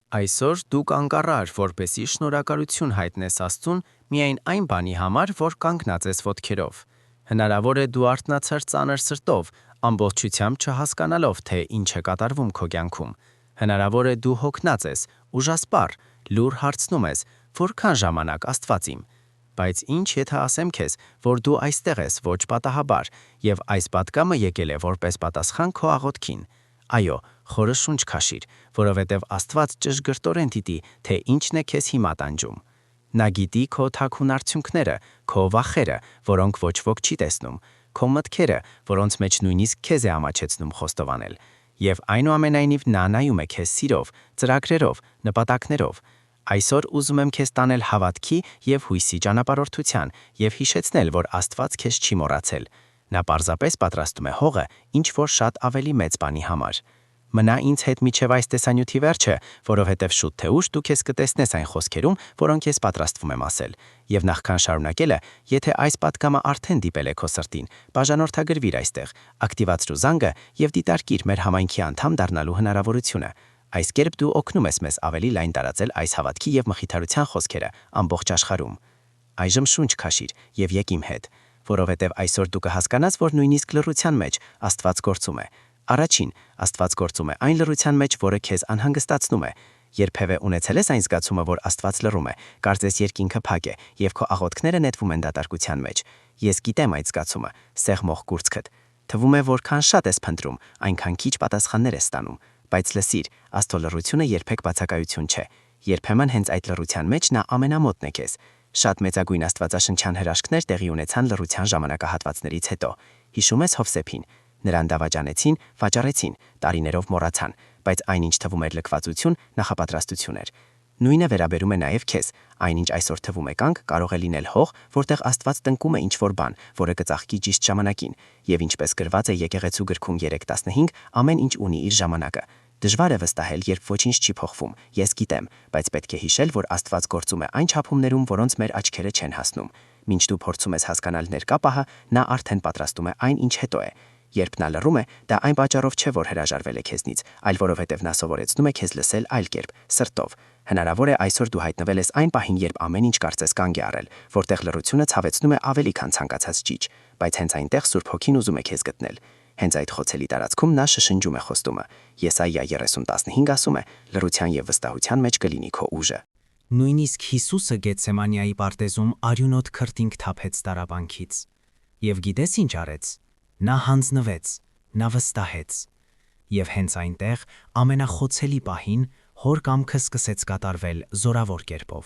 Այսօր դու կանգառար, որպեսզի շնորհակալություն հայտնես Աստծուն միայն այն բանի համար, որ կանգնած ես ոտքերով։ Հնարավոր է դու արթնացար ծանր սրտով, ամբողջությամբ չհասկանալով, թե ինչ է կատարվում քո կյանքում։ Հնարավոր է դու հոգնած ես, ուժասպառ, լուր հարցնում ես, որքան ժամանակ Աստված իմ։ Բայց ինչ եթե ասեմ քեզ, որ դու այստեղ ես ոչ պատահաբար, եւ այս պատգամը եկել է որպես պատասխան քո աղոթքին։ Այո, խորը շունչ քաշիր, որովհետև Աստված ճշգրտորեն գիտի, թե ինչն է քեզ հիմա տանջում։ Նա գիտի քո թաքուն արդյունքները, քո վախերը, որոնք ոչ ոք չի տեսնում, քո մտքերը, որոնց մեջ նույնիսկ քեզ է ամաչեցնում խոստովանել։ Եվ այնուամենայնիվ նա նայում է քեզ սիրով, ծրագրերով, նպատակներով։ Այսօր ուզում եմ քեզ տանել հավատքի եւ հույսի ճանապարհորդության եւ հիշեցնել, որ Աստված քեզ չի մոռացել։ Նա պարզապես պատրաստում է հողը ինչ-որ շատ ավելի մեծ բանի համար։ Մնա ինձ հետ միջև այս տեսանյութի վերջը, որովհետև շուտ թե ուշ դու քեզ կտեսնես այն խոսքերում, որոնք ես պատրաստվում եմ ասել։ Եվ նախքան շարունակելը, եթե այս պատգամը արդեն դիպել է քո սրտին, բաժանորդագրվիր այստեղ, ակտիվացրու զանգը եւ դիտարկիր մեր համայնքի անդամ դառնալու հնարավորությունը։ Այս կերպ դու օգնում ես մեզ ավելի լայն տարածել այս հավատքի եւ մխիթարության խոսքերը ամբողջ աշխարհում։ Այժմ շունչ քաշիր եւ եկ իմ հետ, որովհետև այսօր դու կհասկանաս, որ նույնիսկ լռության մեջ Աստված գործում է։ Առաջին, Աստված գործում է այն լռության մեջ, որը քեզ անհանգստացնում է։ Երբևէ ունեցել ես այն զգացումը, որ Աստված լռում է, կարծես երկինքը փակ է եւ քո աղոթքները նետվում են դատարկության մեջ։ Ես գիտեմ այդ զգացումը, սեղմող կուրծքդ։ Թվում է, որքան շատ ես փնտրում, այնքան քիչ պատասխաններ ես ստանում։ Բայց լսիր, Աստծո լռությունը երբեք բացակայություն չէ։ Երբեմն հենց այդ լռության մեջ նա ամենամոտն է քեզ։ Շատ մեծագույն աստվածաշնչյան հրաշքներ տեղի ունեցան լռության ժամանակահատվածներից հետո։ Հիշում ես Հովսեփին։ Նրան դավաճանեցին, վաճառեցին, տարիներով մոռացան, բայց այնինչ թվում էր լքվածություն, նախապատրաստություն էր։ Նույնը վերաբերում է նաև քեզ։ Այնինչ այսօր թվում է կանգ, կարող է լինել հող, որտեղ Աստված տնկում է ինչ-որ բան, որը կծաղկի ճիշտ ժամանակին, եւ ինչպես գրված է Եկեղեցու գրքում 3:15, ամեն ինչ ունի իր ժամանակը։ Դժվար է վստահել, երբ ոչինչ չի փոխվում, ես գիտեմ, բայց պետք է հիշել, որ Աստված գործում է այն չափումներում, որոնց մեր աչքերը չեն հասնում։ Մինչ դու փորձում ես հասկանալ ներկա պահը, նա արդեն պատրաստում է այն, ինչ հետո է։ Երբ նա լռում է, դա այն պատճառով չէ, որ հրաժարվել է քեզնից, այլ որովհետև նա սովորեցնում է քեզ լսել այլ կերպ, սրտով։ Հնարավոր է այսօր դու հայտնվել ես այն պահին, երբ ամեն ինչ կարծես կանգ է առել, որտեղ լռությունը ցավեցնում է ավելի, քան ցանկացած ճիչ, բայց հենց այնտեղ Սուրբ Հոգին ուզում է քեզ գտնել։ Հենց այդ խոցելի տարածքում նա շշնջում է խոստումը։ Եսայիա 30:15 ասում է. լռության եւ վստահության մեջ կլինի քո ուժը։ Նույնիսկ Հիսուսը Գեթսեմանիայի պարտեզում արյունոտ քրտինք թափեց տառապանքից։ Եվ գիտես ինչ արեց։ Նա հանձնվեց, նա վստահեց։ Եվ հենց այնտեղ ամենախոցելի պահին հոր կամքը սկսեց կատարվել զորավոր կերպով։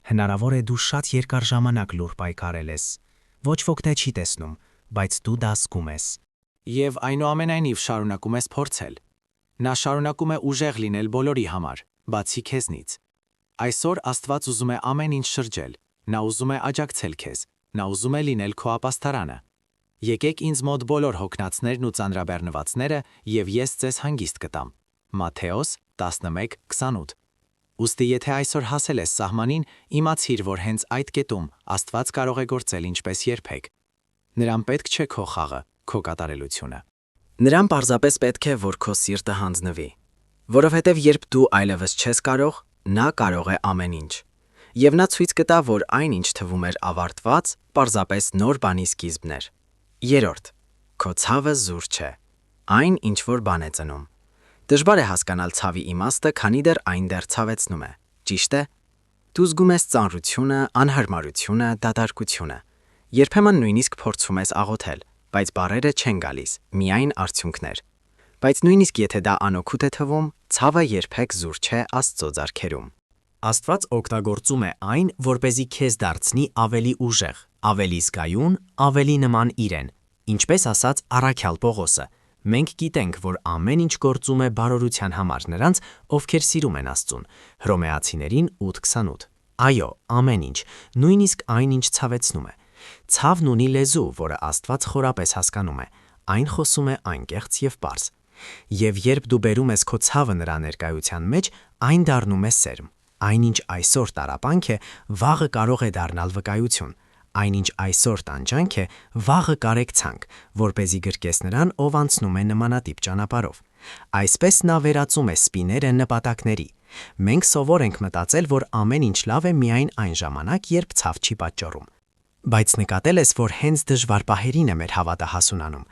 Հնարավոր է դու շատ երկար ժամանակ լուր պայքարել ես։ Ոչ ոք թե չի տեսնում, բայց դու դա զգում ես։ Եվ այնուամենայնիվ շարունակում ես փորձել։ Նա շարունակում է ուժեղ լինել բոլորի համար, բացի քեզնից։ Այսօր Աստված ուզում է ամեն ինչ շրջել։ Նա ուզում է աջակցել քեզ։ Նա ուզում է լինել քո ապաստարանը։ Եկեք ինձ մոտ բոլոր հոգնածներն ու ծանրաբեռնվածները, եւ ես ձեզ հանգիստ կտամ։ Մատթեոս 11:28։ Ուստի եթե այսօր հասել ես սահմանին, իմացիր, որ հենց այդ կետում Աստված կարող է գործել ինչպես երբեք։ Նրան պետք չէ քո խաղը, քո կատարելությունը։ Նրան պարզապես պետք է, որ քո սիրտը հանձնվի, որովհետև երբ դու այլևս չես կարող, նա կարող է ամեն ինչ։ Եվ նա ցույց կտա, որ այն ինչ թվում էր ավարտված, պարզապես նոր բանի սկիզբն էր։ Երրորդ, քո ցավը զուր չէ։ Այն ինչ որ բան է ծնում։ Դժվար է հասկանալ ցավի իմաստը, քանի դեռ այն դեռ ցավեցնում է։ Ճիշտ է։ Դու զգում ես ծանրությունը, անհարմարությունը, դատարկությունը։ Երբեմն նույնիսկ փորձում ես աղոթել, բայց բառերը չեն գալիս, միայն արդյունքներ։ Բայց նույնիսկ եթե դա անօգուտ է թվում, ցավը երբեք զուր չէ Աստծո ձեռքերում։ Աստված օգտագործում է այն, որպեսզի քեզ դարձնի ավելի ուժեղ, ավելի զգայուն, ավելի նման իրեն։ Ինչպես ասաց Առաքյալ Պողոսը, մենք գիտենք, որ ամեն ինչ գործում է բարօրության համար նրանց, ովքեր սիրում են Աստծուն։ Հռոմեացիներին 8:28։ Այո, ամեն ինչ, նույնիսկ այն, ինչ ցավեցնում է։ Ցավն ունի լեզու, որը Աստված խորապես հասկանում է։ Այն խոսում է անկեղծ եւ պարզ։ Եվ երբ դու բերում ես քո ցավը նրա ներկայության մեջ, այն դառնում է սերմ։ Այնինչ այսօր տառապանք է, վաղը կարող է դառնալ վկայություն։ Այնինչ այսօր տանջանք է, վաղը կարեկցանք, որպեսզի գրկես նրան, ով անցնում է նմանատիպ ճանապարհով։ Այսպես նա վերածում է սպիները նպատակների։ Մենք սովոր ենք մտածել, որ ամեն ինչ լավ է միայն այն ժամանակ, երբ ցավ չի պատճառում։ Բայց նկատել ես, որ հենց դժվար պահերին է մեր հավատը հասունանում։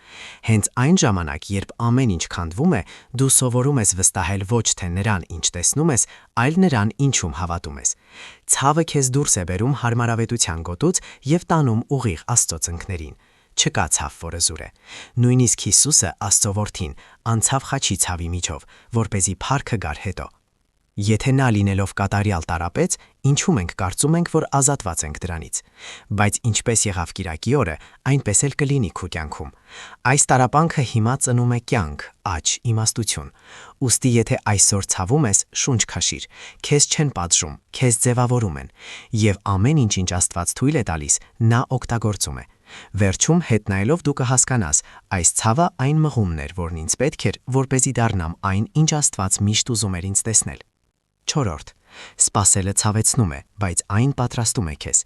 Հենց այն ժամանակ, երբ ամեն ինչ քանդվում է, դու սովորում ես վստահել ոչ թե նրան, ինչ տեսնում ես, այլ նրան, ինչում հավատում ես։ Ցավը քեզ դուրս է բերում հարմարավետության գոտուց եւ տանում ուղիղ Աստծո ծնկներին։ Չկա ցավ, որը զուր է։ Նույնիսկ Հիսուսը, Աստծո որդին, անցավ խաչի ցավի միջով, որպեսզի փառքը գար հետո։ Եթե նա լինելով կատարյալ տարապեց, ինչու մենք կարծում ենք, որ ազատված ենք դրանից։ Բայց ինչպես եղավ կիրակի օրը, այնպես էլ կլինի քո կյանքում։ Այս տարապանքը հիմա ծնում է կյանք, աճ, իմաստություն։ Ուստի եթե այսօր ցավում ես, շունչ քաշիր, քեզ չեն պատժում, քեզ ձևավորում են, եւ ամեն ինչ, ինչ Աստված թույլ է տալիս, նա օգտագործում է։ Վերջում հետ նայելով դու կհասկանաս, այս ցավը այն մղումն էր, որն ինձ պետք էր, որպեսզի դառնամ այն, ինչ Աստված միշտ ուզում էր ինձ տեսնել։ 4. Սպասելը ցավեցնում է, բայց այն պատրաստում է քեզ։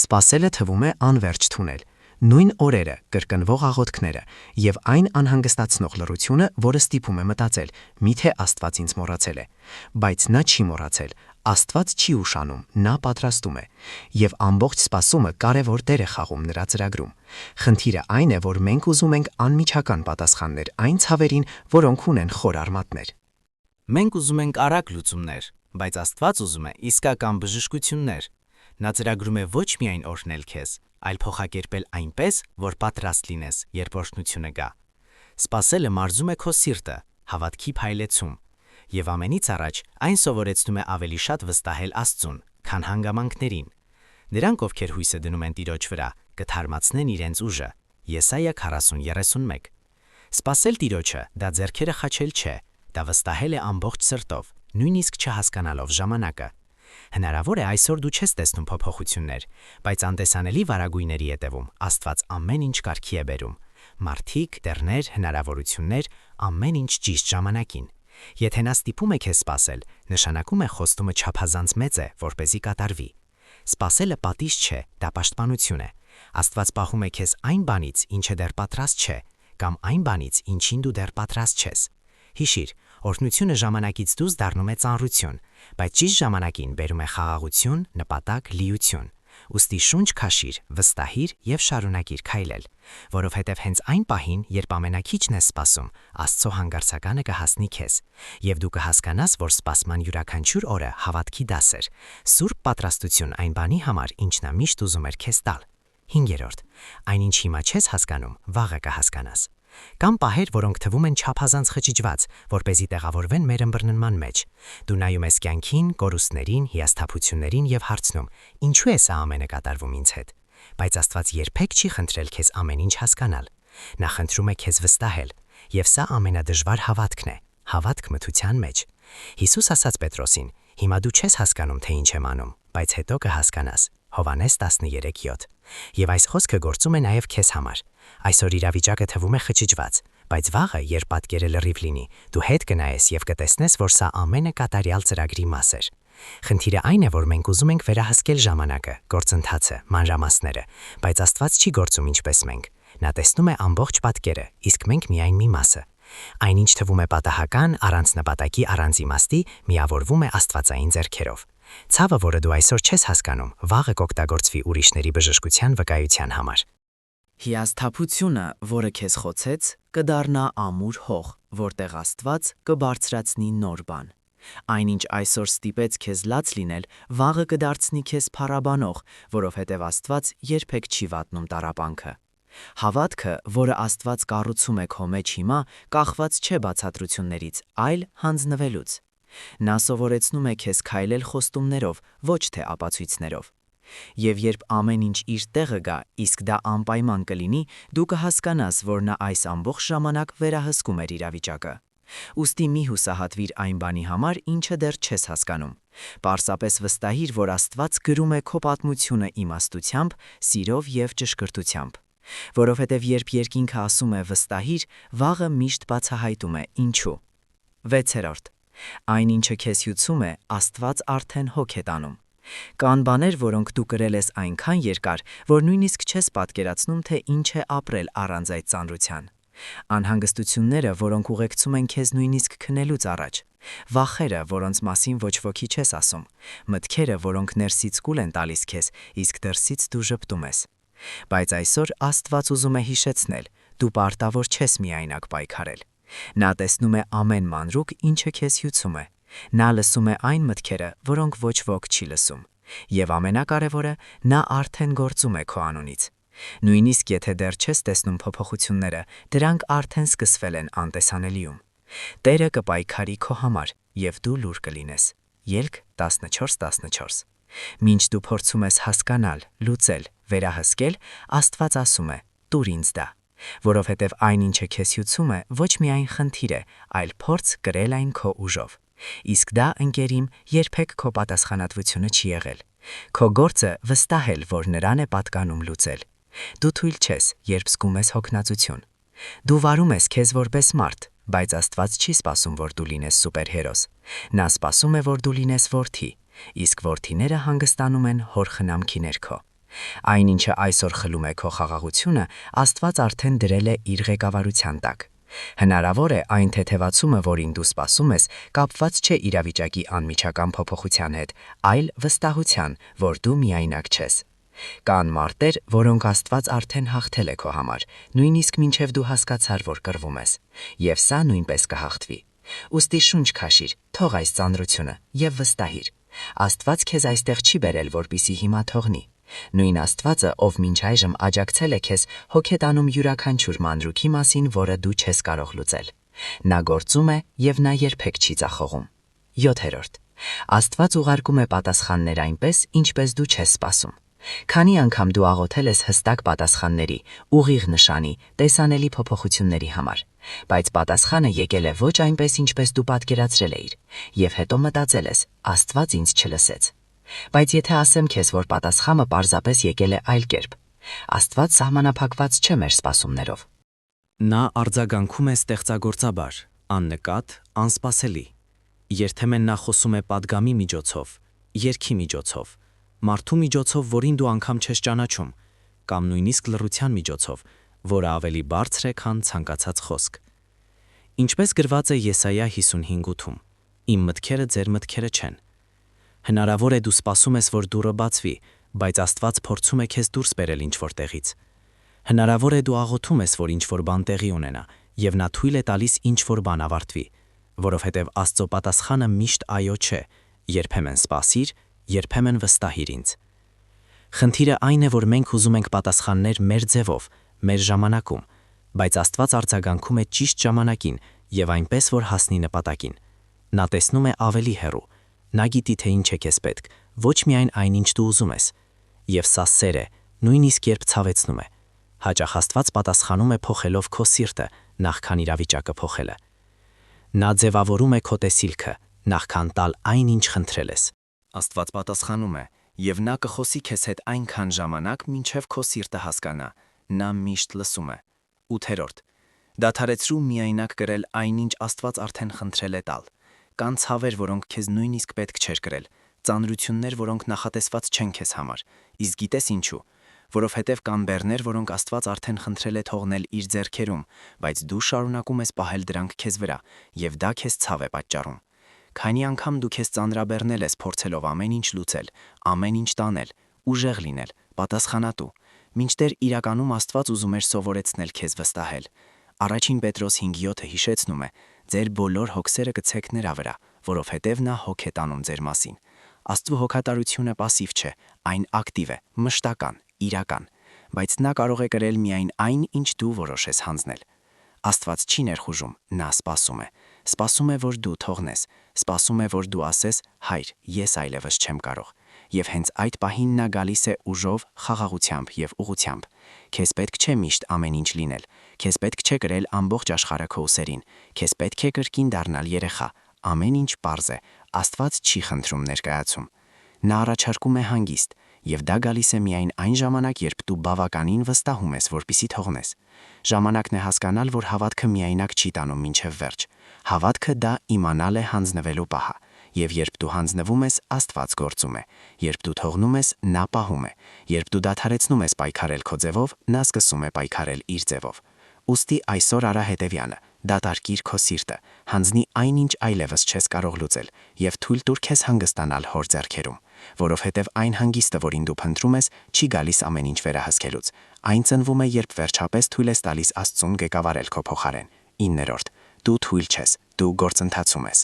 Սպասելը թվում է անվերջ թունել։ Նույն օրերը, կրկնվող աղոթքները եւ այն անհանգստացնող լռությունը, որը ստիպում է մտածել՝ միթե Աստված ինձ մոռացել է։ Բայց նա չի մոռացել։ Աստված չի ուշանում, նա պատրաստում է։ Եվ ամբողջ սպասումը կարևոր դեր է խաղում նրա ծրագրում։ Խնդիրը այն է, որ մենք ուզում ենք անմիջական պատասխաններ այն ցավերին, որոնք ունեն խոր արմատներ։ Մենք ուզում ենք արագ լուծումներ, բայց Աստված ուզում է իսկական բժշկություններ։ Նա ծրագրում է ոչ միայն օրհնել քեզ, այլ փոխակերպել այնպես, որ պատրաստ լինես, երբ օրհնությունը գա։ Սպասելը մարզում է քո սիրտը, հավատքի փայլեցում, եւ ամենից առաջ այն սովորեցնում է ավելի շատ վստահել Աստծուն, քան հանգամանքներին։ Նրանք, ովքեր հույսը դնում են Տիրոջ վրա, կթարմացնեն իրենց ուժը։ Եսայա 40:31։ Սպասել Տիրոջը դա ձեռքերը խաչել չէ, դա վստահել է ամբողջ սրտով, նույնիսկ չհասկանալով ժամանակը։ Հնարավոր է այսօր դու չես տեսնում փոփոխություններ, բայց անտեսանելի վարագույրների հետևում Աստված ամեն ինչ կարգի է բերում։ Մարդիկ, դեռներ, հնարավորություններ, ամեն ինչ ճիշտ ժամանակին։ Եթե նա ստիպում է քեզ սպասել, նշանակում է խոստումը չափազանց մեծ է, որպեսզի կատարվի։ Սպասելը պատիժ չէ, դա պաշտպանություն է։ Աստված պահում է քեզ այն բանից, ինչը դեռ պատրաստ չէ, կամ այն բանից, ինչին դու դեռ պատրաստ չես։ Հիշիր, օրհնությունը ժամանակից դուրս դառնում է ծանրություն, բայց ճիշտ ժամանակին բերում է խաղաղություն, նպատակ, լիություն։ Ուստի շունչ քաշիր, վստահիր եւ շարունակիր քայլել, որովհետեւ հենց այն պահին, երբ ամենակիչն ես սպասում, Աստծո հանգարցականը կհասնի քեզ, եւ դու կհասկանաս, որ սպասման յուրաքանչյուր օրը հավատքի դաս էր, սուրբ պատրաստություն այն բանի համար, ինչ նա միշտ ուզում էր քեզ տալ։ 5. Այնինչ հիմա չես հասկանում, վաղը կհասկանաս։ Կամ պահեր, որոնք թվում են չափազանց խճճված, որպեսզի տեղավորվեն մեր ըմբռնման մեջ։ Դու նայում ես կյանքին, կորուստներին, հիասթափություններին եւ հարցնում. ինչու է սա ամենը կատարվում ինձ հետ։ Բայց Աստված երբեք չի խնդրել քեզ ամեն ինչ հասկանալ։ Նա խնդրում է քեզ վստահել, եւ սա ամենադժվար հավատքն է, հավատք մթության մեջ։ Հիսուս ասաց Պետրոսին. հիմա դու չես հասկանում, թե ինչ եմ անում, բայց հետո կհասկանաս։ Հովհաննես 13:7։ Եվ այս խոսքը գործում է նաև քեզ համար։ Այսօր իրավիճակը թվում է խճճված, բայց վաղը, երբ պատկերը լրիվ լինի, դու հետ կնայես եւ կտեսնես, որ սա ամենը կատարյալ ծրագրի մաս էր։ Խնդիրը այն է, որ մենք ուզում ենք վերահսկել ժամանակը, գործընթացը, մանրամասները, բայց Աստված չի գործում ինչպես մենք։ Նա տեսնում է ամբողջ պատկերը, իսկ մենք միայն մի մասը։ Այնինչ թվում է պատահական, առանց նպատակի, առանց իմաստի, միավորվում է աստվածային ձեռքերով։ Ցավը, որը դու այսօր չես հասկանում, վաղը կօգտագործվի ուրիշների բժշկության վկայության համար։ Հիասթափությունը, որը քեզ խոցեց, կդառնա ամուր հող, որտեղ Աստված կբարձրացնի նոր բան։ Այնինչ այսօր ստիպեց քեզ լաց լինել, վաղը կդարձնի քեզ փառաբանող, որովհետև Աստված երբեք չի վատնում տառապանքը։ Հավատքը, որը Աստված կառուցում է քո մեջ հիմա, կախված չէ բացատրություններից, այլ հանձնվելուց։ Նա սովորեցնում է քեզ քայլել խոստումներով, ոչ թե ապացույցներով։ Եվ երբ ամեն ինչ իր տեղը գա, իսկ դա անպայման կլինի, դու կհասկանաս, որ նա այս ամբողջ ժամանակ վերահսկում էր իրավիճակը։ Ուստի մի հուսահատվիր այն բանի համար, ինչը դեռ չես հասկանում։ Պարզապես վստահիր, որ Աստված գրում է քո պատմությունը իմաստությամբ, սիրով եւ ճշգրտությամբ։ Որովհետև երբ երկինքը ասում է վստահիր, վաղը միշտ բացահայտում է ինչու։ 6. Այն ինչը քեզ հյուծում է, Աստված արդեն հոգ է տանում։ Կան բաներ, որոնք դու կրել ես այնքան երկար, որ նույնիսկ չես պատկերացնում, թե ինչ է ապրել առանց այդ ծանրության։ Անհանգստությունները, որոնք ուղեկցում են քեզ նույնիսկ քնելուց առաջ, վախերը, որոնց մասին ոչ ոքի չես ասում, մտքերը, որոնք ներսից կուլ են տալիս քեզ, իսկ դրսից դու ժպտում ես։ Բայց այսօր Աստված ուզում է հիշեցնել, դու պարտավոր չես միայնակ պայքարել։ Նա տեսնում է ամեն մանրուք, ինչը քեզ հյուծում է։ Նա լսում է այն մտքերը, որոնք ոչ ոք չի լսում։ Եվ ամենակարևորը, նա արդեն գործում է քո անունից։ Նույնիսկ եթե դեռ չես տեսնում փոփոխությունները, դրանք արդեն սկսվել են անտեսանելիում։ Տերը կպայքարի քո համար, եւ դու լուր կլինես։ Ելք 14:14։ Մինչ դու փորձում ես հասկանալ, լուծել, վերահսկել, Աստված ասում է. «Տուր ինձ դա», որովհետև այն, ինչը քեզ հյուծում է, ոչ միայն խնդիր է, այլ փորձ կրել այն քո ուժով։ Իսկ դա, ընկերիմ, երբեք քո պատասխանատվությունը չի եղել։ Քո գործը վստահել, որ նրան է պատկանում լուծել։ Դու թույլ չես, երբ զգում ես հոգնածություն։ Դու վարում ես քեզ որպես մարդ, բայց Աստված չի սպասում, որ դու լինես սուպերհերոս։ Նա սպասում է, որ դու լինես որդի, իսկ որդիները հանգստանում են հոր խնամքի ներքո։ Այն, ինչը այսօր խլում է քո խաղաղությունը, Աստված արդեն դրել է իր ղեկավարության տակ։ Հնարավոր է այն թեթևացումը, որին դու սպասում ես, կապված չէ իրավիճակի անմիջական փոփոխության հետ, այլ վստահության, որ դու միայնակ չես։ Կան մարտեր, որոնք Աստված արդեն հաղթել է քո համար, նույնիսկ մինչև դու հասկացար, որ կռվում ես, եւ սա նույնպես կհաղթվի։ Ուստի շունչ քաշիր, թող այս ծանրությունը եւ վստահիր։ Աստված քեզ այստեղ չի բերել, որպեսզի հիմա թողնի։ Նույն Աստվածը, ով մինչ այժմ աջակցել է քեզ, հոգետանում յուրաքանչյուր մանրուքի մասին, որը դու չես կարող լուծել։ Նա գործում է եւ նա երբեք չի ծախողում։ 7. Աստված ուղարկում է պատասխաններ այնպես, ինչպես դու չես սպասում։ Քանի անգամ դու աղոթել ես հստակ պատասխանների, ուղիղ նշանի, տեսանելի փոփոխությունների համար, բայց պատասխանը եկել է ոչ այնպես, ինչպես դու պատկերացրել էիր, եւ հետո մտածել ես. Աստված ինձ չլսեց։ Բայց եթե ասեմ քեզ, որ պատասխանը պարզապես եկել է այլ կերպ, Աստված սահմանափակված չէ մեր սպասումներով։ Նա արձագանքում է ստեղծագործաբար, աննկատ, անսպասելի։ Երբեմն նա խոսում է պատգամի միջոցով, երգի միջոցով, մարդու միջոցով, որին դու անգամ չես ճանաչում, կամ նույնիսկ լռության միջոցով, որը ավելի բարձր է, քան ցանկացած խոսք։ Ինչպես գրված է Եսայա 55:8, իմ մտքերը ձեր մտքերը չեն։ Հնարավոր է դու սպասում ես, որ դուռը բացվի, բայց Աստված փորձում է քեզ դուրս բերել ինչ-որ տեղից։ Հնարավոր է դու աղոթում ես, որ ինչ-որ բան տեղի ունենա, եւ նա թույլ է տալիս ինչ-որ բան ավարտվի, որովհետև Աստծո պատասխանը միշտ այո չէ, երբեմն սպասիր, երբեմն վստահիր ինձ։ Խնդիրը այն է, որ մենք ուզում ենք պատասխաններ մեր ձևով, մեր ժամանակում, բայց Աստված արձագանքում է ճիշտ ժամանակին եւ այնպես, որ հասնի նպատակին։ Նա տեսնում է ավելի հեռու։ Նա գիտի, թե ինչ է քեզ պետք, ոչ միայն այն, ինչ դու ուզում ես։ Եվ սա սեր է, նույնիսկ երբ ցավեցնում է։ Հաճախ Աստված պատասխանում է փոխելով քո սիրտը, նախքան իրավիճակը փոխելը։ Նա ձևավորում է քո տեսիլքը, նախքան տալ այն, ինչ խնդրել ես։ Աստված պատասխանում է, եւ նա կխոսի քեզ հետ այնքան ժամանակ, մինչև քո սիրտը հասկանա։ Նա միշտ լսում է։ 8. Դադարեցրու միայնակ կրել այնինչ Աստված արդեն խնդրել է տալ։ Կան ցավեր, որոնք քեզ նույնիսկ պետք չէր կրել, ծանրություններ, որոնք նախատեսված չեն քեզ համար։ Իսկ գիտես ինչու։ Որովհետև կան բեռներ, որոնք Աստված արդեն խնդրել է թողնել իր ձեռքերում, բայց դու շարունակում ես պահել դրանք քեզ վրա, եւ դա քեզ ցավ է պատճառում։ Քանի անգամ դու քեզ ծանրաբեռնել ես փորձելով ամեն ինչ լուծել, ամեն ինչ տանել, ուժեղ լինել, պատասխանատու, մինչդեռ իրականում Աստված ուզում էր սովորեցնել քեզ վստահել։ Առաջին Պետրոս 5:7-ը հիշեցնում է. ձեր բոլոր հոգսերը գցեք նրա վրա, որովհետև նա հոգ է տանում ձեր մասին։ Աստծո հոգատարությունը պասիվ չէ, այն ակտիվ է, մշտական, իրական, բայց նա կարող է կրել միայն այն, ինչ դու որոշես հանձնել։ Աստված չի ներխուժում, նա սպասում է։ Սպասում է, որ դու թողնես, սպասում է, որ դու ասես. հայր, ես այլևս չեմ կարող։ Եվ հենց այդ պահին նա գալիս է ուժով, խաղաղությամբ եւ ուղղությամբ։ Քեզ պետք չէ միշտ ամեն ինչ լինել։ Քեզ պետք չէ կրել ամբողջ աշխարհը քո ուսերին։ Քեզ պետք է կրկին դառնալ երեխա։ Ամեն ինչ պարզ է։ Աստված չի խնդրում ներկայացում։ Նա առաջարկում է հանգիստ, եւ դա գալիս է միայն այն ժամանակ, երբ դու բավականին վստահում ես, որպեսզի թողնես։ Ժամանակն է հասկանալ, որ հավատքը միայնակ չի տանում մինչև վերջ։ Հավատքը դա իմանալ է հանձնվելու պահը։ Եվ երբ դու հանձնվում ես, Աստված գործում է։ Երբ դու թողնում ես, նա պահում է։ Երբ դու դադարեցնում ես պայքարել քո ձևով, նա սկսում է պայքարել իր ձևով։ Ուստի այսօր արա հետևյալը, դատարկիր քո սիրտը, հանձնի այնինչ այլևս չես կարող լուծել եւ թույլ տուր քեզ հանգստանալ հոր ձեռքերում, որովհետեւ այն հանգիստը, որին դու փնտրում ես, չի գալիս ամեն ինչ վերահսկելուց։ Այն ծնվում է, երբ վերջապես թույլ ես տալիս Աստծուն ղեկավարել քո փոխարեն։ 9. Դու թույլ չես, դու գործընթացում ես։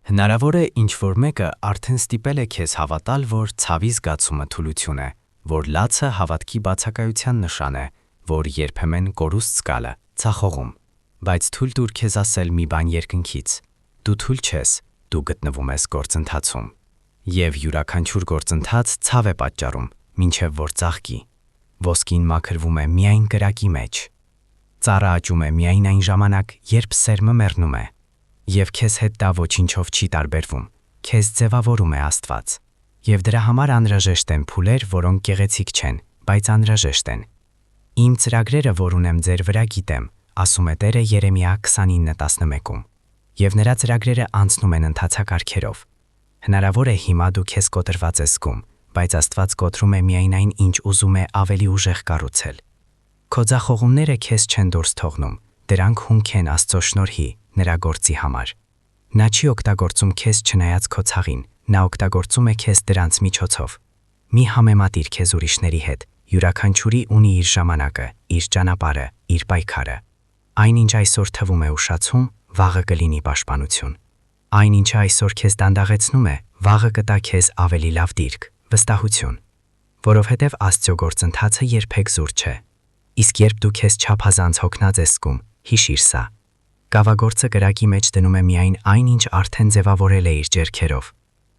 Հնարավոր է ինչ-որ մեկը արդեն ստիպել է քեզ հավատալ, որ ցավի զգացումը թուլություն է, որ լացը հավատքի բացակայության նշան է, որ երբեմն կորուստ զգալը ցախողում, բայց թույլ տուր քեզ ասել մի բան երկնքից։ Դու թույլ չես, դու գտնվում ես գործընթացում։ Եվ յուրաքանչյուր գործընթաց ցավ է պատճառում, մինչև որ ծաղկի։ Ոսկին մաքրվում է միայն կրակի մեջ։ Ծառը աճում է միայն այն ժամանակ, երբ սերմը մեռնում է։ Եվ քեզ հետ դա ոչինչով չի տարբերվում, քեզ ձևավորում է Աստված։ Եվ դրա համար անհրաժեշտ են փուլեր, որոնք գեղեցիկ չեն, բայց անհրաժեշտ են։ Իմ ծրագրերը, որ ունեմ ձեր վրա գիտեմ, ասում է Տերը Երեմիա 29:11-ում։ Եվ նրա ծրագրերը անցնում են ընթացակարգերով։ Հնարավոր է հիմա դու քեզ կոտրված ես զգում, բայց Աստված կոտրում է միայն այն, ինչ ուզում է ավելի ուժեղ կառուցել։ Քո ձախողումները քեզ չեն դուրս թողնում, դրանք հումք են Աստծո շնորհի, նրա գործի համար։ Նա չի օգտագործում քեզ չնայած քո ցաղին, նա օգտագործում է քեզ դրանց միջոցով։ Մի համեմատիր քեզ ուրիշների հետ, յուրաքանչյուրի ունի իր ժամանակը, իր ճանապարհը, իր պայքարը։ Այնինչ այսօր թվում է ուշացում, վաղը կլինի պաշտպանություն։ Այնինչը այսօր քեզ դանդաղեցնում է, վաղը կտա քեզ ավելի լավ դիրք, վստահություն։ Որովհետև Աստծո գործընթացը երբեք զուր չէ։ Իսկ երբ դու քեզ չափազանց հոգնած ես զգում, հիշիր սա։ Կավագործը կրակի մեջ դնում է միայն այն, ինչ արդեն ձևավորել է իր ձեռքերով։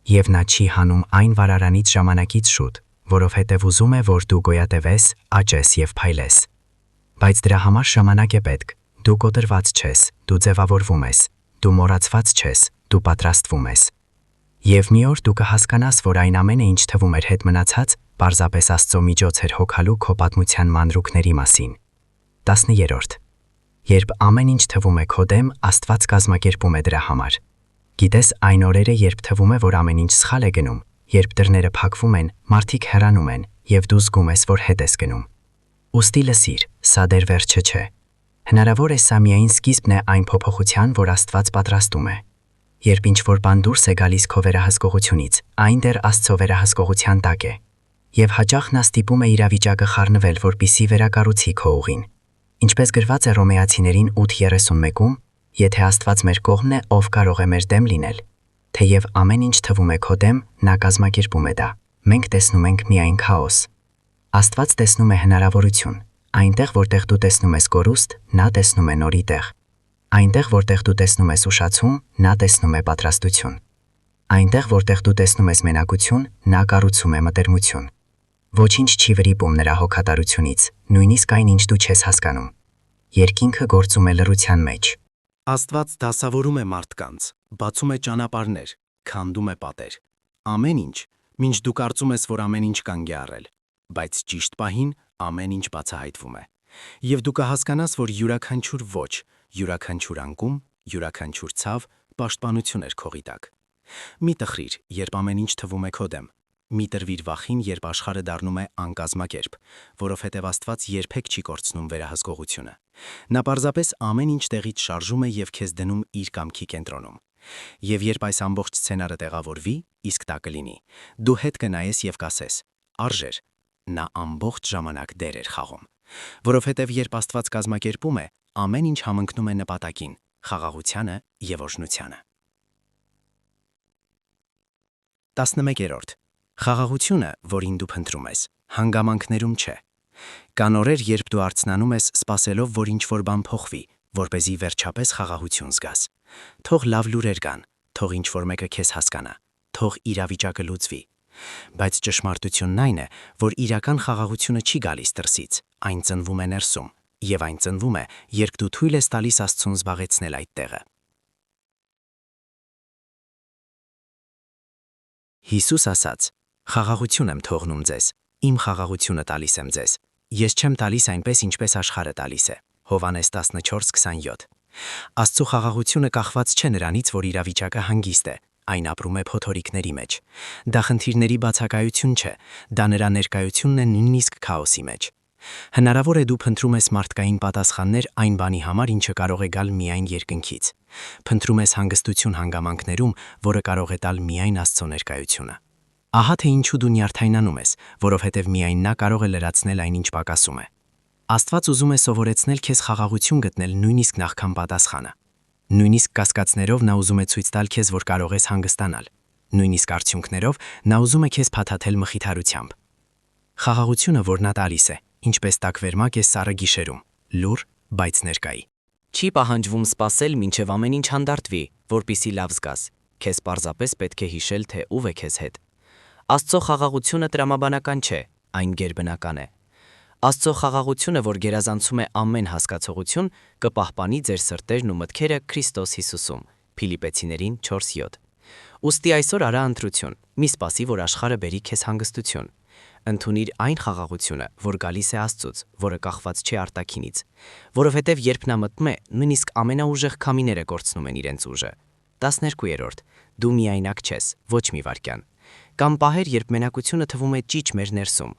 Եվ նա չի հանում այն վարարանից ժամանակից շուտ, որովհետև ուզում է, որ դու գոյատևես, աճես եւ փայլես։ Բայց դրա համար ժամանակ է պետք։ Դու կոտրված չես, դու ձևավորվում ես, դու մոռացված չես, դու պատրաստվում ես։ Եվ մի օր դու կհասկանաս, որ այն ամենը, ինչ թվում էր հետ մնացած, պարզապես Աստծո միջոց էր հոգալու քո պատմության մանրուքների մասին։ 10. Երբ ամեն ինչ թվում է քո դեմ, Աստված կազմակերպում է դրա համար։ Գիտես այն օրերը, երբ թվում է, որ ամեն ինչ սխալ է գնում, երբ դռները փակվում են, մարդիկ հեռանում են, եւ դու զգում ես, որ հետ ես գնում։ Ուստի լսիր, սա դեռ վերջը չէ։ Հնարավոր է սա միայն սկիզբն է այն փոփոխության, որ Աստված պատրաստում է։ Երբ ինչ-որ բան դուրս է գալիս քո վերահսկողությունից, այն դեռ Աստծո վերահսկողության տակ է։ Եվ հաճախ նա ստիպում է իրավիճակը խառնվել, որպեսզի վերակառուցի քո ուղին։ Ինչպես գրված է Հռոմեացիներին 8:31-ում, եթե Աստված մեր կողմն է, ով կարող է մեր դեմ լինել։ Թեև ամեն ինչ թվում է քո դեմ, նա կազմակերպում է դա։ Մենք տեսնում ենք միայն քաոս։ Աստված տեսնում է հնարավորություն։ Այնտեղ, որտեղ դու տեսնում ես կորուստ, նա տեսնում է նորի տեղ։ Այնտեղ, որտեղ դու տեսնում ես ուշացում, նա տեսնում է պատրաստություն։ Այնտեղ, որտեղ դու տեսնում ես մենակություն, նա կառուցում է մտերմություն։ Ոչինչ չի վրիպում նրա հոգատարությունից, նույնիսկ այն, ինչ դու չես հասկանում։ Երկինքը գործում է լռության մեջ։ Աստված դասավորում է մարդկանց, բացում է ճանապարհներ, քանդում է պատեր։ Ամեն ինչ, մինչ դու կարծում ես, որ ամեն ինչ կանգ է առել, բայց ճիշտ պահին ամեն ինչ բացահայտվում է։ Եվ դու կհասկանաս, որ յուրաքանչյուր ոչ, յուրաքանչյուր անկում, յուրաքանչյուր ցավ պաշտպանություն էր քողի տակ։ Մի տխրիր, երբ ամեն ինչ թվում է քո դեմ։ Մի տրվիր վախին, երբ աշխարհը դառնում է անկազմակերպ, որովհետև Աստված երբեք չի կորցնում վերահսկողությունը։ Նա պարզապես ամեն ինչ տեղից շարժում է եւ քեզ դնում իր կամքի կենտրոնում։ Եվ երբ այս ամբողջ սցենարը տեղավորվի, իսկ դա կլինի, դու հետ կնայես եւ կասես. արժեր, նա ամբողջ ժամանակ դեր էր խաղում, որովհետև երբ Աստված կազմակերպում է, ամեն ինչ համընկնում է նպատակին, խաղաղությանը եւ օրհնությանը։ 11. Խաղաղությունը, որին դու փնտրում ես, հանգամանքներում չէ։ Կան օրեր, երբ դու արցնանում ես, սպասելով, որ ինչ-որ բան փոխվի, որպեսզի վերջապես խաղաղություն զգաս։ Թող լավ լուրեր կան, թող ինչ-որ մեկը քեզ հասկանա, թող իրավիճակը լուծվի։ Բայց ճշմարտությունն այն է, որ իրական խաղաղությունը չի գալիս դրսից, այն ծնվում է ներսում, եւ այն ծնվում է, երբ դու թույլ ես տալիս Աստծուն զբաղեցնել այդ տեղը։ Հիսուս ասաց. «Խաղաղություն եմ թողնում ձեզ, իմ խաղաղությունը տալիս եմ ձեզ։ Ես չեմ տալիս այնպես, ինչպես աշխարհը տալիս է»։ Հովհաննես 14:27։ Աստծո խաղաղությունը կախված չէ նրանից, որ իրավիճակը հանգիստ է, այն ապրում է փոթորիկների մեջ։ Դա խնդիրների բացակայություն չէ, դա նրա ներկայությունն է նույնիսկ քաոսի մեջ։ Հնարավոր է դու փնտրում ես մարդկային պատասխաններ այն բանի համար, ինչը կարող է գալ միայն երկնքից։ Փնտրում ես հանգստություն հանգամանքներում, որը կարող է տալ միայն Աստծո ներկայությունը։ Ահա թե ինչու դու նյարդայնանում ես, որովհետև միայն նա կարող է լրացնել այն, ինչ պակասում է։ Աստված ուզում է սովորեցնել քեզ խաղաղություն գտնել նույնիսկ նախքան պատասխանը։ Նույնիսկ կասկածներով նա ուզում է ցույց տալ քեզ, որ կարող ես հանգստանալ։ Նույնիսկ արդյունքներով նա ուզում է քեզ փաթաթել մխիթարությամբ։ Խաղաղությունը, որ նա տալիս է, ինչպես տակվերմակ է սառը գիշերում, լուր, բայց ներկայի։ Չի պահանջվում սпасել, մինչև ամեն ինչ հանդարտվի, որպիսի լավ զգաս։ Քեզ պարզապես պետք է հիշել, թե ով է քեզ հետ։ Աստծո խաղաղությունը տրամաբանական չէ, այն գերբնական է։ Աստծո խաղաղությունը, որ գերազանցում է ամեն հասկացողություն, կպահպանի ձեր սրտերն ու մտքերը Քրիստոս Հիսուսում։ Փիլիպեցիներին 4:7։ Ուստի այսօր արա ընտրություն, մի սպասի, որ աշխարհը բերի քեզ հանգստություն։ Ընդունիր այն խաղաղությունը, որ գալիս է Աստծուց, որը կախված չէ արտաքինից, որովհետև երբ նա մտնում է, նույնիսկ ամենաուժեղ քամիները կորցնում են իրենց ուժը։ 12. Դու միայնակ չես, ոչ մի վարքյան։ Կամ պահեր, երբ մենակությունը թվում է ճիչ մեր ներսում։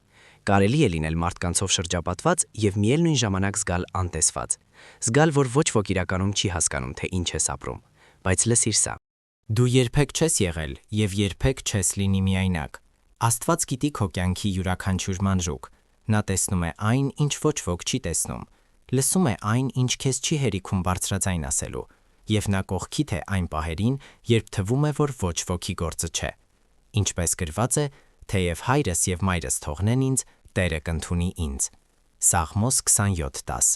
Կարելի է լինել մարդկանցով շրջապատված եւ միևնույն ժամանակ զգալ անտեսված։ Զգալ, որ ոչ ոք իրականում չի հասկանում, թե ինչ ես ապրում, բայց լսիր սա։ Դու երբեք չես եղել եւ երբեք չես լինի միայնակ։ Աստված գիտի քո կյանքի յուրաքանչյուր մանրուք։ Նա տեսնում է այն, ինչ ոչ ոք չի տեսնում։ Լսում է այն, ինչ քեզ չի հերիքում բարձրաձայն ասելու, եւ նա կողքիդ է այն պահերին, երբ թվում է, որ ոչ ոքի գործը չէ։ Ինչպես գրված է, թեև հայրս եւ մայրս թողնեն ինձ, Տերը կընդունի ինձ։ Սաղմոս 27:10։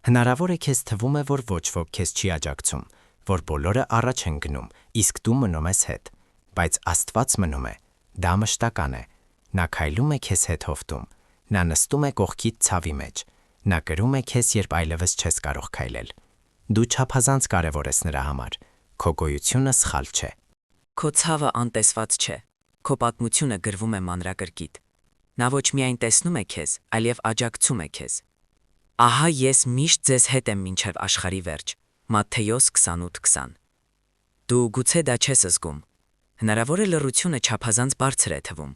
Հնարավոր է քեզ թվում է, որ ոչ ոք քեզ չի աջակցում, որ բոլորը առաջ են գնում, իսկ դու մնում ես հետ, բայց Աստված մնում է։ Դա մշտական է։ Նա քայլում է քեզ հետ հովտում։ Նա նստում է կողքիդ ցավի մեջ։ Նա կրում է քեզ, երբ այլևս չես կարող քայլել։ Դու չափազանց կարևոր ես նրա համար։ Քո գոյությունը սխալ չէ։ Քո ցավը անտեսված չէ։ Քո պատմությունը գրվում է մանրակրկիտ։ Նա ոչ միայն տեսնում է քեզ, այլև աջակցում է քեզ։ Ահա ես միշտ ձեզ հետ եմ մինչև աշխարհի վերջ։ Մատթեոս 28:20։ Դու գուցե դա չես զգում։ Հնարավոր է լռությունը չափազանց բարձր է թվում,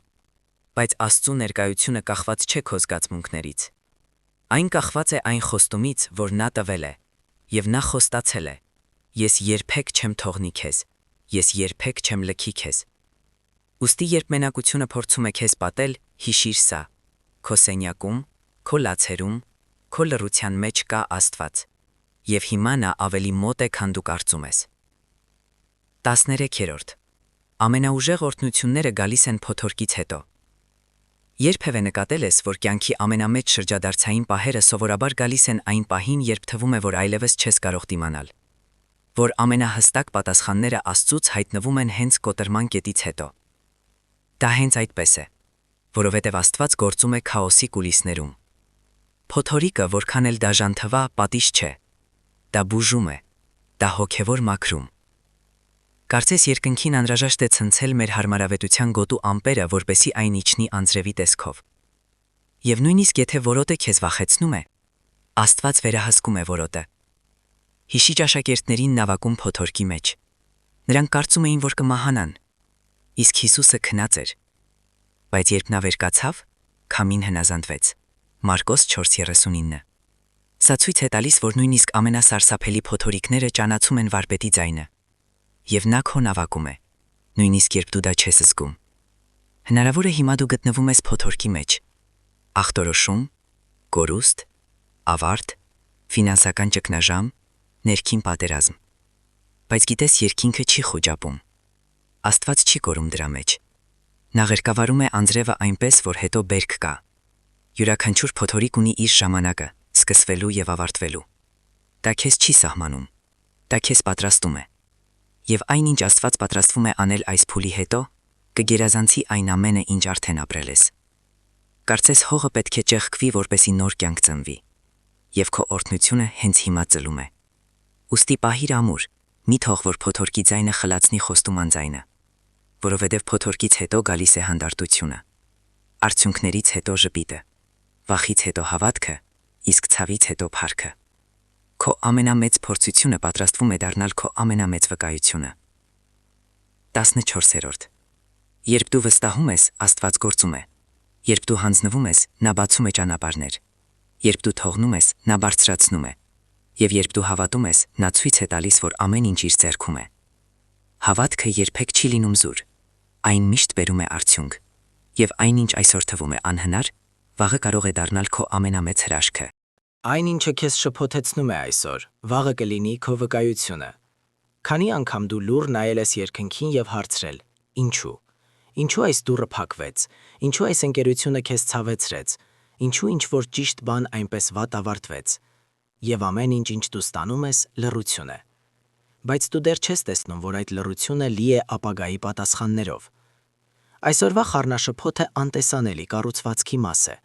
բայց Աստծո ներկայությունը կախված չէ քո զգացմունքներից։ Այն կախված է այն խոստումից, որ նա տվել է, եւ նա խոստացել է. Ես երբեք չեմ թողնի քեզ, ես երբեք չեմ լքի քեզ։ Ուստի երբ մենակությունը փորձում է քեզ պատել, հիշիր սա. քո սենյակում, քո լացերում, քո լռության մեջ կա Աստված, եւ հիմա նա ավելի մոտ է, քան դու կարծում ես։ 13. Ամենաուժեղ օրհնությունները գալիս են փոթորկից հետո։ Երբևէ նկատել ես, որ կյանքի ամենամեծ շրջադարձային պահերը սովորաբար գալիս են այն պահին, երբ թվում է, որ այլևս չես կարող դիմանալ, որ ամենահստակ պատասխանները Աստծուց հայտնվում են հենց կոտրման կետից հետո։ Դա հենց այդպես է, որովհետև Աստված գործում է քաոսի կուլիսներում։ Փոթորիկը, որքան էլ դաժան թվա, պատիժ չէ։ Դա բուժում է, դա հոգևոր մաքրում։ Կարծես երկնքին անհրաժեշտ է ցնցել մեր հարմարավետության գոտու ամպերը, որպեսզի այն իջնի անձրևի տեսքով։ Եվ նույնիսկ եթե որոտը քեզ վախեցնում է, Աստված վերահսկում է որոտը։ Հիշի ճաշակերտներին նավակում փոթորկի մեջ։ Նրանք կարծում էին, որ կմահանան, իսկ Հիսուսը քնած էր։ Բայց երբ նա վեր կացավ, քամին հնազանդվեց։ Մարկոս 4:39։ Սա ցույց է տալիս, որ նույնիսկ ամենասարսափելի փոթորիկները ճանաչում են վարպետի ձայնը։ Եվ նա քո նավակում է, նույնիսկ երբ դու դա չես զգում։ Հնարավոր է հիմա դու գտնվում ես փոթորկի մեջ։ Ախտորոշում, կորուստ, ավարտ, ֆինանսական ճգնաժամ, ներքին պատերազմ։ Բայց գիտես, երկինքը չի խոճապում։ Աստված չի կորում դրա մեջ։ Նա ղերկավարում է անձրևը այնպես, որ հետո բերք կա։ Յուրաքանչյուր փոթորիկ ունի իր ժամանակը, սկսվելու եւ ավարտվելու։ Դա քեզ չի սահմանում։ Դա քեզ պատրաստում է։ Եվ այնինչ Աստված պատրաստվում է անել այս փուլի հետո, կգերազանցի այն ամենը, ինչ արդեն ապրել ես։ Կարծես հողը պետք է ճեղքվի, որպեսի նոր կյանք ծնվի։ Եվ քո օրհնությունը հենց հիմա ծլում է։ Ուստի պահիր ամուր, մի թող որ փոթորկի ձայնը խլացնի խոստման ձայնը, որովհետև փոթորկից հետո գալիս է հանդարտությունը, արդյունքներից հետո ժպիտը, վախից հետո հավատքը, իսկ ցավից հետո փառքը։ Քո ամենամեծ փորձությունը պատրաստվում է դառնալ քո ամենամեծ վկայությունը։ 14. Երբ դու վստահում ես, Աստված գործում է։ Երբ դու հանձնվում ես, նա բացում է ճանապարհներ։ Երբ դու թողնում ես, նա բարձրացնում է։ Եվ երբ դու հավատում ես, նա ցույց է տալիս, որ ամեն ինչ իր ձեռքում է։ Հավատքը երբեք չի լինում զուր։ Այն միշտ բերում է արդյունք։ Եվ այնինչ այսօր թվում է անհնար, վաղը կարող է դառնալ քո ամենամեծ հրաշքը։ Այն ինչը քեզ շփոթեցնում է այսօր, վաղը կլինի քո վկայությունը։ Քանի անգամ դու լուռ նայել ես երկնքին եւ հարցրել. Ինչու։ Ինչու այս դուռը փակվեց։ Ինչու այս ընկերությունը քեզ ցավեցրեց։ Ինչու ինչ որ ճիշտ բան այնպես վատ ավարտվեց։ Եվ ամեն ինչ դու ստանում ես, լռություն է։ Բայց դու դեռ չես տեսնում, որ այդ լռությունը լի է ապագայի պատասխաններով։ Այսօրվա խառնաշփոթը անտեսանելի կառուցվածքի մաս է։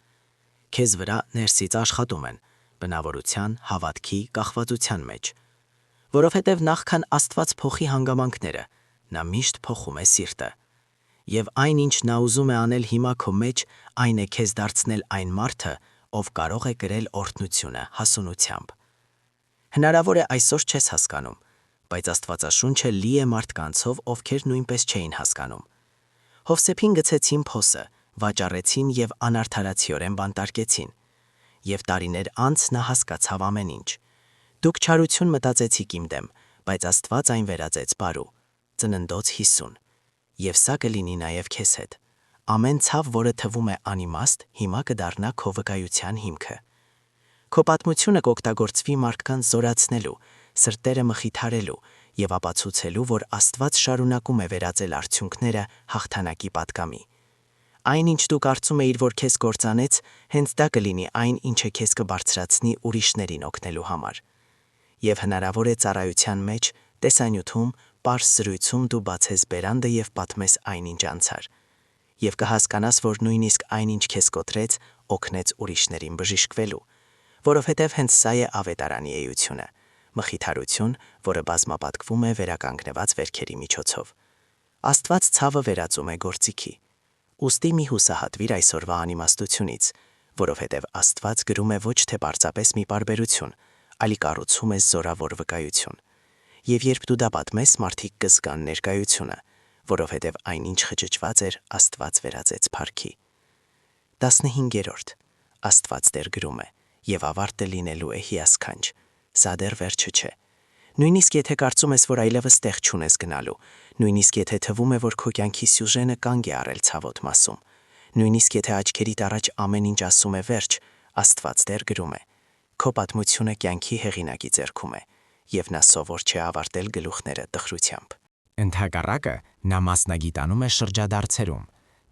Քեզ վրա ներսից աշխատում են, բնավորության, հավատքի, կախվածության մեջ։ Որովհետև նախքան Աստված փոխի հանգամանքները, նա միշտ փոխում է սիրտը։ Եվ այն, ինչ նա ուզում է անել հիմա քո մեջ, այն է քեզ դարձնել այն մարդը, ով կարող է կրել օրհնությունը հասունությամբ։ Հնարավոր է այսօր չես հասկանում, բայց Աստվածաշունչը լի է մարդկանցով, ովքեր նույնպես չէին հասկանում։ Հովսեփին գցեցին փոսը, վաճառեցին եւ անարդարացիորեն բանտարկեցին։ Եվ տարիներ անց նա հասկացավ ամեն ինչ։ Դուք չարություն մտածեցիք իմ դեմ, բայց Աստված այն վերածեց բարու։ Ծննդոց 50։ Եվ սա կլինի նաև քեզ հետ։ Ամեն ցավ, որը թվում է անիմաստ, հիմա կդառնա քո վկայության հիմքը։ Քո պատմությունը կօգտագործվի մարդկանց զորացնելու, սրտերը մխիթարելու եւ ապացուցելու, որ Աստված շարունակում է վերածել արդյունքները հաղթանակի պատգամի։ Այն, ինչ դու կարծում էիր, որ քեզ կործանեց, հենց դա կլինի այն, ինչը քեզ կբարձրացնի ուրիշներին օգնելու համար։ Եվ հնարավոր է ծառայության մեջ, տեսանյութում, պարզ զրույցում դու բացես բերանդ եւ պատմես այնինչ անցար։ Եվ կհասկանաս, որ նույնիսկ այնինչ քեզ կոտրեց, օգնեց ուրիշներին բժշկվելու, որովհետև հենց սա է ավետարանի էությունը, մխիթարություն, որը բազմապատկվում է վերականգնված վերքերի միջոցով։ Աստված ցավը վերածում է գործիքի։ Ուստի մի հուսահատվիր այսօրվա անիմաստությունից, որովհետև Աստված գրում է ոչ թե պարզապես մի պարբերություն, այլ կառուցում է զորավոր վկայություն։ Եվ երբ դու դա պատմես, մարդիկ կզգան ներկայությունը, որովհետև այնինչ խճճված էր, Աստված վերածեց փառքի։ 15. Աստված դեռ գրում է, եւ ավարտը լինելու է հիասքանչ։ Սա դեռ վերջը չէ։ Նույնիսկ եթե կարծում ես, որ այլևս տեղ չունես գնալու, նույնիսկ եթե թվում է, որ քո կյանքի սյուժենը կանգ է առել ցավոտ մասում, նույնիսկ եթե աչքերիդ առաջ ամեն ինչ ասում է վերջ, Աստված դեռ գրում է։ Քո պատմությունը կյանքի հեղինակի ձեռքում է, եւ նա սովոր չէ ավարտել գլուխները տխրությամբ։ Ընդհակառակը, նա մասնագիտանում է շրջադարձերում։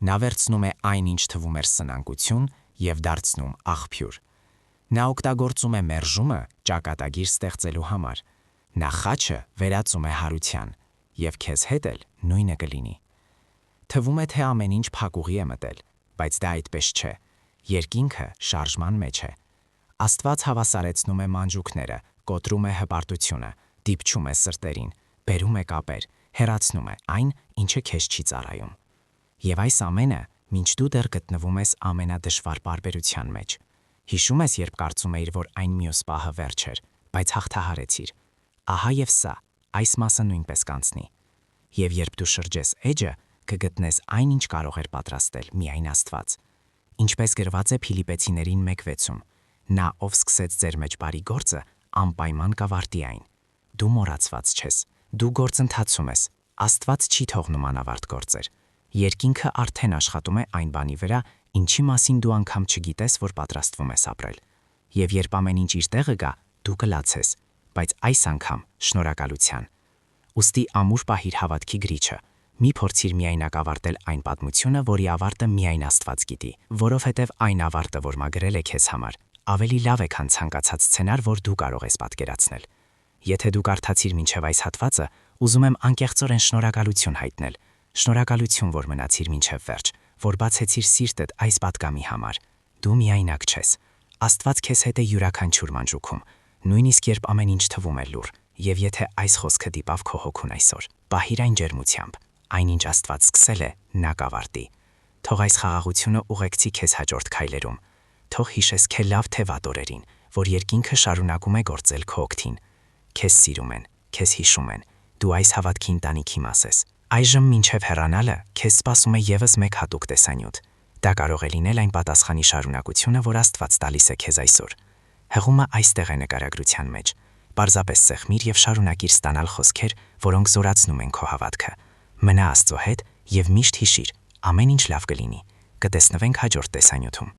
Նա վերցնում է այն, ինչ թվում էր սնանկություն, եւ դարձնում աղբյուր։ Նա օգտագործում է մերժումը ճակատագիր ստեղծելու համար։ Նա խաչը վերածում է հարության, եւ քեզ հետ էլ նույնը կլինի։ Թվում է, թե ամեն ինչ փակուղի է մտել, բայց դա այդպես չէ։ Երկինքը շարժման մեջ է։ Աստված հավասարեցնում է մանջուկները, կոտրում է հպարտությունը, դիպչում է սրտերին, բերում է կապեր, հեռացնում է այն, ինչը քեզ չի ծառայում։ Եվ այս ամենը, մինչ դու դեռ գտնվում ես ամենադժվար պարբերության մեջ։ Հիշում ես, երբ կարծում էիր, որ այն մյուս պահը վերջ էր, բայց հաղթահարեցիր։ Ահա եւ սա, այս մասը նույնպես կանցնի։ Եվ երբ դու շրջես էջը, կգտնես այն, ինչ կարող էր պատրաստել միայն Աստված։ Ինչպես գրված է Փիլիպեցիներին 1:6-ում. նա, ով սկսեց ձեր մեջ բարի գործը, անպայման կավարտի այն։ Դու մոռացված չես, դու գործընթացում ես, Աստված չի թողնում անավարտ գործեր։ Երկինքը արդեն աշխատում է այն բանի վրա, ինչի մասին դու անգամ չգիտես, որ պատրաստվում ես ապրել։ Եվ երբ ամեն ինչ իր տեղը գա, դու կլացես, բայց այս անգամ շնորհակալության։ Ուստի ամուր պահիր հավատքի գրիչը։ Մի փորձիր միայնակ ավարտել այն պատմությունը, որի ավարտը միայն Աստված գիտի, որովհետև այն ավարտը, որ մագրել է քեզ համար, ավելի լավ է, քան ցանկացած սցենար, որ դու կարող ես պատկերացնել։ Եթե դու կարդացիր մինչև այս հատվածը, ուզում եմ անկեղծորեն շնորհակալություն հայտնել։ Շնորհակալություն, որ մնացիր մինչև վերջ, որ բացեցիր սիրտդ այս պատգամի համար։ Դու միայնակ չես։ Աստված քեզ հետ է յուրաքանչյուր մանջուկում, նույնիսկ երբ ամեն ինչ թվում է լուռ, եւ եթե այս խոսքը դիպավ քո հոգուն այսօր, պահիր այն ջերմությամբ։ Այնինչ Աստված սկսել է, նա կավարտի։ Թող այս խաղաղությունը ուղեկցի քեզ հաջորդ քայլերում։ Թող հիշես քե լավ թե վատ օրերին, որ երկինքը շարունակում է գործել քո օգտին։ Քեզ սիրում են, քեզ հիշում են, դու այս հավատքի ընտանիքի մաս ես։ Այժմ մինչև հեռանալը քեզ սպասում է եւս մեկ հատուկ տեսանյութ։ Դա կարող է լինել այն պատասխանի շարունակությունը, որ Աստված տալիս է քեզ այսօր։ Հղումը այստեղ է նկարագրության մեջ։ Պարզապես սեղմիր եւ շարունակիր ստանալ խոսքեր, որոնք զորացնում են քո հավատքը։ Մնա Աստծո հետ եւ միշտ հիշիր, ամեն ինչ լավ կլինի։ Կտեսնվենք հաջորդ տեսանյութում։